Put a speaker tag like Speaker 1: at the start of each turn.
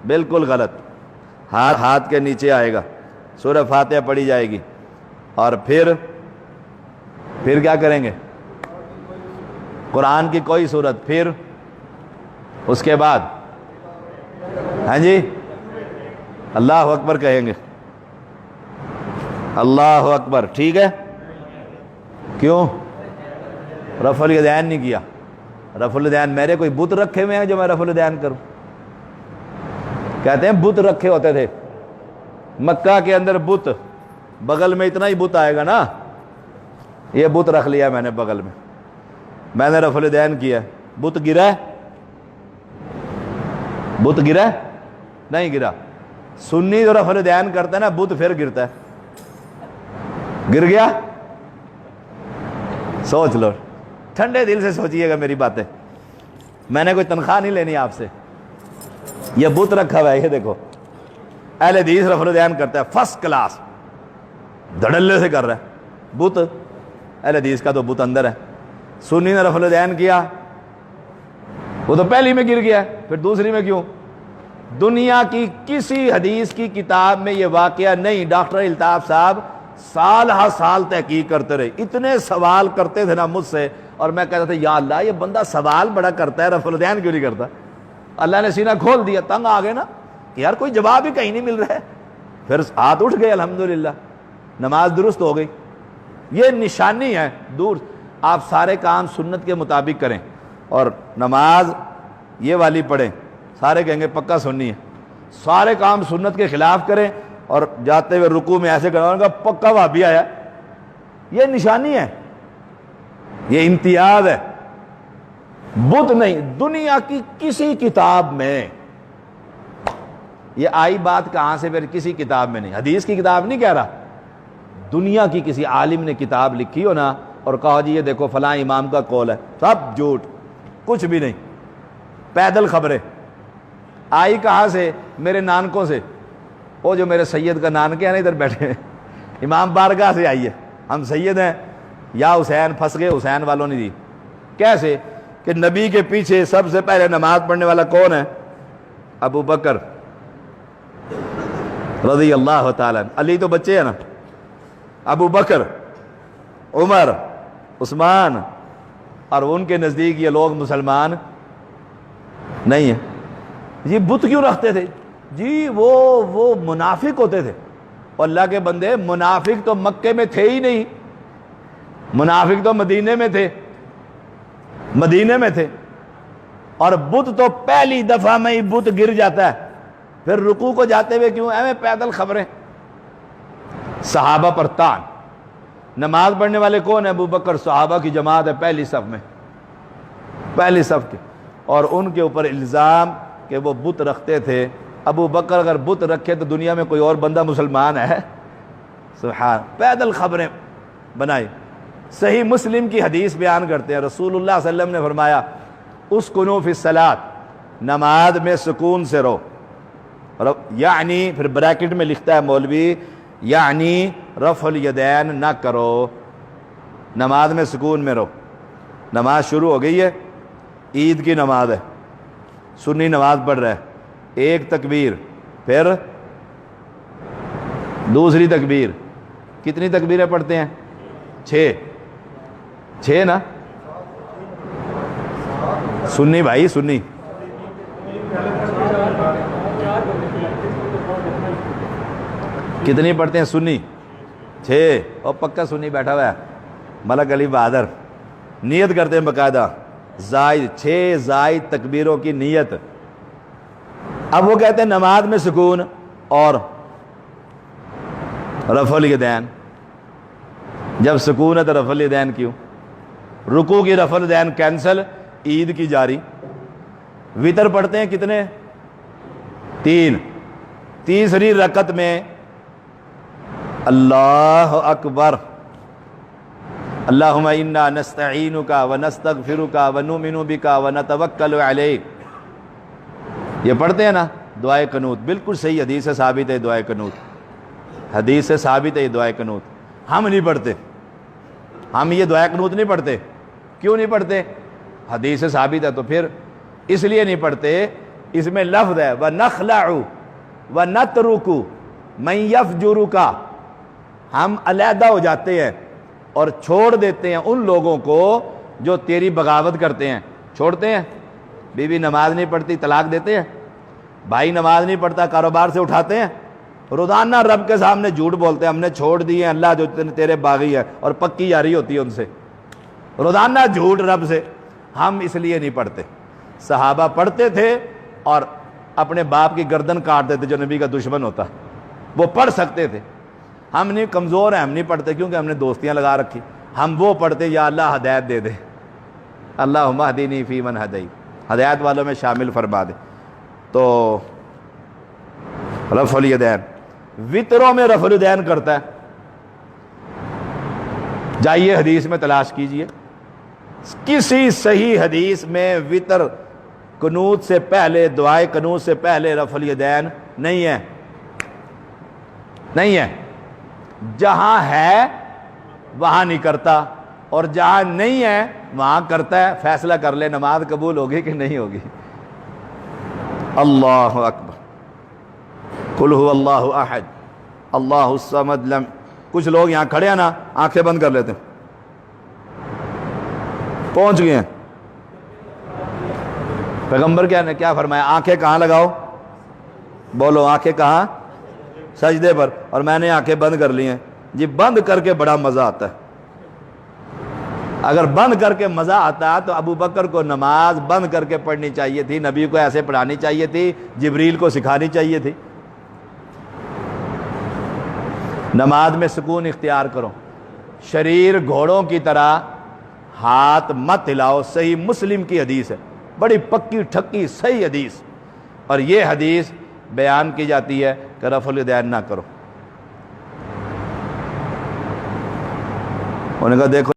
Speaker 1: بالکل غلط. ہاتھ کے نیچے آئے گا, سورہ فاتحہ پڑھی جائے گی, اور پھر کیا کریں گے؟ قرآن کی کوئی صورت, پھر اس کے بعد ہاں جی اللہ اکبر کہیں گے. اللہ اکبر, ٹھیک ہے. کیوں رفع الیدین نہیں کیا؟ رفع الیدین میرے کوئی بت رکھے ہوئے ہیں جو میں رفع الیدین کروں؟ کہتے ہیں بت رکھے ہوتے تھے مکہ کے اندر, بت بغل میں اتنا ہی بت آئے گا نا, یہ بت رکھ لیا میں نے بغل میں نے رفع الیدین کیا, بت گرا ہے؟ بت گرا ہے؟ نہیں گرا. سنی جو رفع الیدین کرتا ہے نا, بت پھر گرتا ہے. گر گیا؟ سوچ لو, ٹھنڈے دل سے سوچئے گا میری باتیں, میں نے کوئی تنخواہ نہیں لینی آپ سے. یہ بت رکھا ہوا ہے, یہ دیکھو اہل حدیث رفع الیدین کرتا ہے فرسٹ کلاس, دھڑلے سے کر رہا ہے. بت اہل حدیث کا تو بت اندر ہے. سنی نے رفع الیدین کیا, وہ تو پہلی میں گر گیا, پھر دوسری میں کیوں؟ دنیا کی کسی حدیث کی کتاب میں یہ واقعہ نہیں. ڈاکٹر الطاف صاحب سال ہا سال تحقیق کرتے رہے, اتنے سوال کرتے تھے نا مجھ سے, اور میں کہتا تھا یا اللہ یہ بندہ سوال بڑا کرتا ہے, رفع الیدین کیوں نہیں کرتا؟ اللہ نے سینہ کھول دیا, تنگ آ گئے نا کہ یار کوئی جواب ہی کہیں نہیں مل رہا ہے. پھر ہاتھ اٹھ گئے, الحمدللہ نماز درست ہو گئی. یہ نشانی ہے دور. آپ سارے کام سنت کے مطابق کریں, اور نماز یہ والی پڑھیں, سارے کہیں گے پکا سنی ہے. سارے کام سنت کے خلاف کریں, اور جاتے ہوئے رکوع میں ایسے کرنا ہوگا پکا وہابی آیا. یہ نشانی ہے, یہ امتیاز ہے. بت نہیں, دنیا کی کسی کتاب میں یہ آئی بات کہاں سے؟ پھر کسی کتاب میں نہیں, حدیث کی کتاب نہیں کہہ رہا, دنیا کی کسی عالم نے کتاب لکھی ہو نا اور کہا جی یہ دیکھو فلاں امام کا قول ہے, سب جھوٹ, کچھ بھی نہیں. پیدل خبریں آئی کہاں سے؟ میرے نانکوں سے. وہ جو میرے سید کا نانکے ہیں نا ادھر بیٹھے ہیں, امام بارگاہ سے آئی ہے. ہم سید ہیں یا حسین, پھنس گئے, حسین والوں نے دی. کیسے کہ نبی کے پیچھے سب سے پہلے نماز پڑھنے والا کون ہے؟ ابو بکر رضی اللہ تعالیٰ. علی تو بچے ہیں نا, ابو بکر, عمر, عثمان, اور ان کے نزدیک یہ لوگ مسلمان نہیں ہیں. یہ بت کیوں رکھتے تھے جی؟ وہ منافق ہوتے تھے. اور اللہ کے بندے, منافق تو مکے میں تھے ہی نہیں, منافق تو مدینے میں تھے. اور بت تو پہلی دفعہ میں ہی بت گر جاتا ہے, پھر رکوع کو جاتے ہوئے کیوں؟ ایویں پیدل خبریں. صحابہ پر تان. نماز پڑھنے والے کون ہیں؟ ابو بکر, صحابہ کی جماعت ہے پہلی صف میں, پہلی صف کے, اور ان کے اوپر الزام کہ وہ بت رکھتے تھے. ابو بکر اگر بت رکھے تو دنیا میں کوئی اور بندہ مسلمان ہے؟ سبحان. پیدل خبریں بنائی. صحیح مسلم کی حدیث بیان کرتے ہیں, رسول اللہ صلی اللہ علیہ وسلم نے فرمایا اسکنوا فی الصلاۃ, نماز میں سکون سے رہو. یعنی پھر بریکٹ میں لکھتا ہے مولوی, یعنی رفع الیدین نہ کرو, نماز میں سکون میں رہو. نماز شروع ہو گئی ہے, عید کی نماز ہے, سنی نماز پڑھ رہا ہے, ایک تکبیر, پھر دوسری تکبیر. کتنی تکبیریں پڑھتے ہیں؟ 6 نا. سنی بھائی, سنی کتنی پڑھتے ہیں؟ سنی 6. اور پکا سنی بیٹھا ہوا ہے ملک علی بہادر, نیت کرتے ہیں باقاعدہ, زائد 6 زائد تکبیروں کی نیت. اب وہ کہتے ہیں نماز میں سکون اور رفع الیدین. جب سکون ہے تو رفع الیدین کیوں؟ رکوع کی رفع الیدین کینسل, عید کی جاری. وتر پڑھتے ہیں کتنے؟ 3. تیسری رکعت میں اللہ اکبر, اللہم انا نستعینک ونستغفرک ونؤمن بک ونتوکل علیک. یہ پڑھتے ہیں نا دعائے قنوت. بالکل صحیح, حدیث سے ثابت ہے دعائے قنوت, حدیث سے ثابت ہے یہ دعائے قنوت. ہم نہیں پڑھتے, ہم یہ دعائے قنوت نہیں پڑھتے. کیوں نہیں پڑھتے؟ حدیث سے ثابت ہے. تو پھر اس لیے نہیں پڑھتے, اس میں لفظ ہے وَنَخْلَعُ وَنَتْرُكُ مَن يَفْجُرُكَ، ہم علیحدہ ہو جاتے ہیں اور چھوڑ دیتے ہیں ان لوگوں کو جو تیری بغاوت کرتے ہیں. چھوڑتے ہیں. بیوی نماز نہیں پڑھتی طلاق دیتے ہیں، بھائی نماز نہیں پڑھتا کاروبار سے اٹھاتے ہیں، روزانہ رب کے سامنے جھوٹ بولتے ہیں ہم نے چھوڑ دیے ہیں، اللہ جو تیرے باغی ہے، اور پکی یاری ہوتی ہے ان سے، روزانہ جھوٹ رب سے. ہم اس لیے نہیں پڑھتے. صحابہ پڑھتے تھے اور اپنے باپ کی گردن کاٹتے تھے جو نبی کا دشمن ہوتا، وہ پڑھ سکتے تھے. ہم نہیں، کمزور ہیں، ہم نہیں پڑھتے کیونکہ ہم نے دوستیاں لگا رکھی. ہم وہ پڑھتے یا اللہ ہدایت دے دے، اللہم اہدنی فی من ہدیت، ہدایت والوں میں شامل فرما دے. تو رفع الیدین وطروں میں رفع الیدین کرتا ہے. جائیے حدیث میں تلاش کیجئے، کسی صحیح حدیث میں وطر قنوت سے پہلے، دعائے قنوت سے پہلے رفع الیدین نہیں ہے، نہیں ہے. جہاں ہے وہاں نہیں کرتا، اور جہاں نہیں ہے وہاں کرتا ہے. فیصلہ کر لے نماز قبول ہوگی کہ نہیں ہوگی. اللہ اکبر. قل هو اللہ احد اللہ الصمد لم. کچھ لوگ یہاں کھڑے ہیں نا، آنکھیں بند کر لیتے ہیں، پہنچ گئے ہیں. پیغمبر کیا نے کیا فرمایا؟ آنکھیں کہاں لگاؤ؟ بولو آنکھیں کہاں؟ سجدے پر. اور میں نے آنکھیں بند کر لی ہیں. جی بند کر کے بڑا مزہ آتا ہے. اگر بند کر کے مزہ آتا تو ابو بکر کو نماز بند کر کے پڑھنی چاہیے تھی، نبی کو ایسے پڑھانی چاہیے تھی، جبریل کو سکھانی چاہیے تھی. نماز میں سکون اختیار کرو، شریر گھوڑوں کی طرح ہاتھ مت ہلاؤ. صحیح مسلم کی حدیث ہے، بڑی پکی ٹھکی صحیح حدیث، اور یہ حدیث بیان کی جاتی ہے کہ رفع الیدین نہ کرو. انہوں نے کہا دیکھو